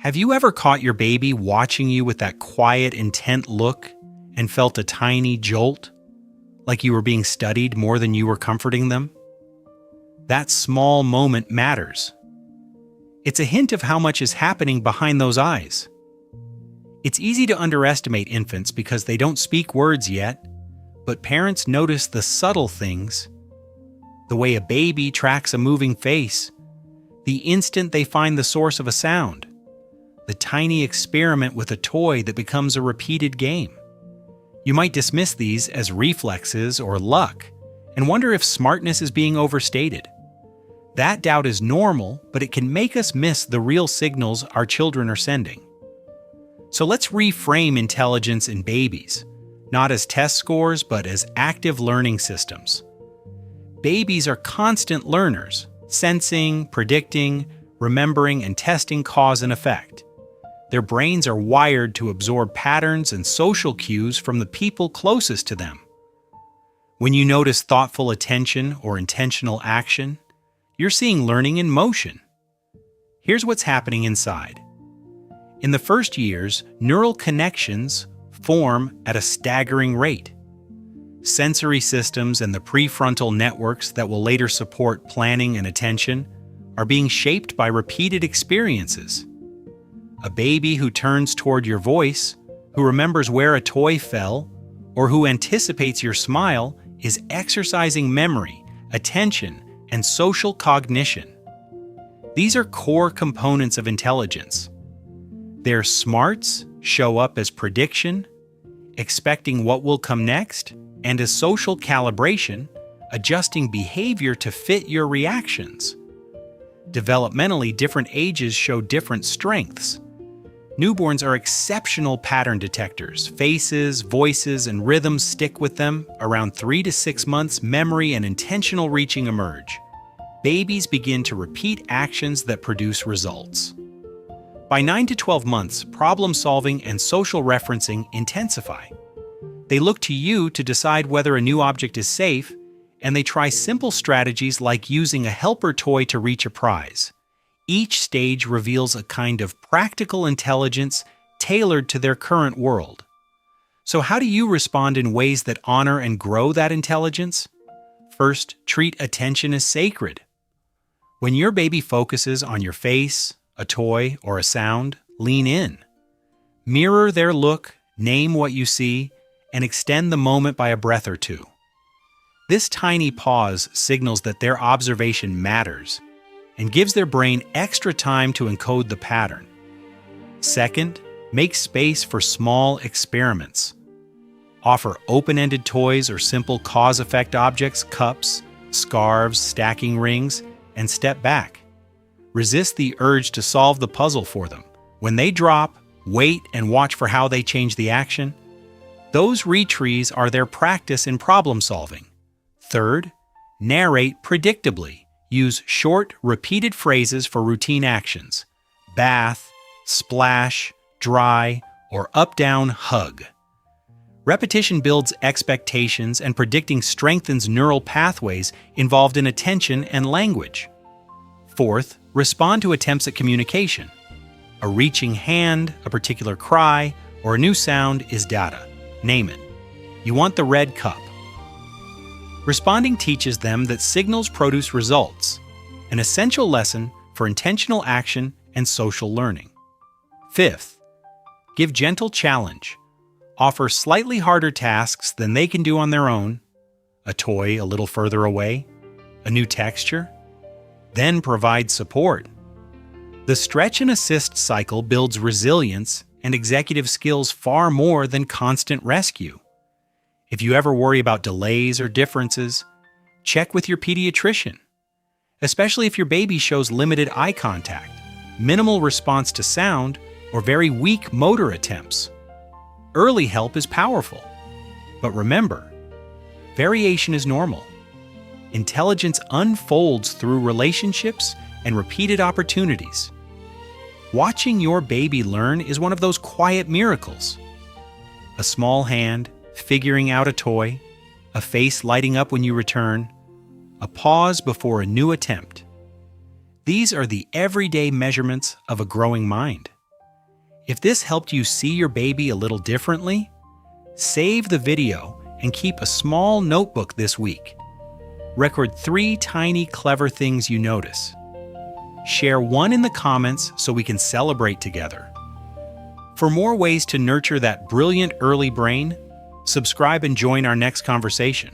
Have you ever caught your baby watching you with that quiet, intent look and felt a tiny jolt, like you were being studied more than you were comforting them? That small moment matters. It's a hint of how much is happening behind those eyes. It's easy to underestimate infants because they don't speak words yet, but parents notice the subtle things. The way a baby tracks a moving face, the instant they find the source of a sound, the tiny experiment with a toy that becomes a repeated game. You might dismiss these as reflexes or luck and wonder if smartness is being overstated. That doubt is normal, but it can make us miss the real signals our children are sending. So let's reframe intelligence in babies, not as test scores, but as active learning systems. Babies are constant learners, sensing, predicting, remembering, and testing cause and effect. Their brains are wired to absorb patterns and social cues from the people closest to them. When you notice thoughtful attention or intentional action, you're seeing learning in motion. Here's what's happening inside. In the first years, neural connections form at a staggering rate. Sensory systems and the prefrontal networks that will later support planning and attention are being shaped by repeated experiences. A baby who turns toward your voice, who remembers where a toy fell, or who anticipates your smile is exercising memory, attention, and social cognition. These are core components of intelligence. Their smarts show up as prediction, expecting what will come next, and as social calibration, adjusting behavior to fit your reactions. Developmentally, different ages show different strengths. Newborns are exceptional pattern detectors. Faces, voices, and rhythms stick with them. Around 3 to 6 months, memory and intentional reaching emerge. Babies begin to repeat actions that produce results. By 9 to 12 months, problem solving and social referencing intensify. They look to you to decide whether a new object is safe, and they try simple strategies like using a helper toy to reach a prize. Each stage reveals a kind of practical intelligence tailored to their current world. So how do you respond in ways that honor and grow that intelligence? First, treat attention as sacred. When your baby focuses on your face, a toy, or a sound, lean in. Mirror their look, name what you see, and extend the moment by a breath or two. This tiny pause signals that their observation matters and gives their brain extra time to encode the pattern. Second, make space for small experiments. Offer open-ended toys or simple cause-effect objects, cups, scarves, stacking rings, and step back. Resist the urge to solve the puzzle for them. When they drop, wait and watch for how they change the action. Those retries are their practice in problem solving. Third, narrate predictably. Use short, repeated phrases for routine actions. Bath, splash, dry, or up-down hug. Repetition builds expectations, and predicting strengthens neural pathways involved in attention and language. Fourth, respond to attempts at communication. A reaching hand, a particular cry, or a new sound is data. Name it. You want the red cup. Responding teaches them that signals produce results, an essential lesson for intentional action and social learning. Fifth, give gentle challenge. Offer slightly harder tasks than they can do on their own, a toy a little further away, a new texture. Then provide support. The stretch and assist cycle builds resilience and executive skills far more than constant rescue. If you ever worry about delays or differences, check with your pediatrician, especially if your baby shows limited eye contact, minimal response to sound, or very weak motor attempts. Early help is powerful. But remember, variation is normal. Intelligence unfolds through relationships and repeated opportunities. Watching your baby learn is one of those quiet miracles. A small hand figuring out a toy, a face lighting up when you return, a pause before a new attempt. These are the everyday measurements of a growing mind. If this helped you see your baby a little differently, save the video and keep a small notebook this week. Record 3 tiny clever things you notice. Share one in the comments so we can celebrate together. For more ways to nurture that brilliant early brain, subscribe and join our next conversation.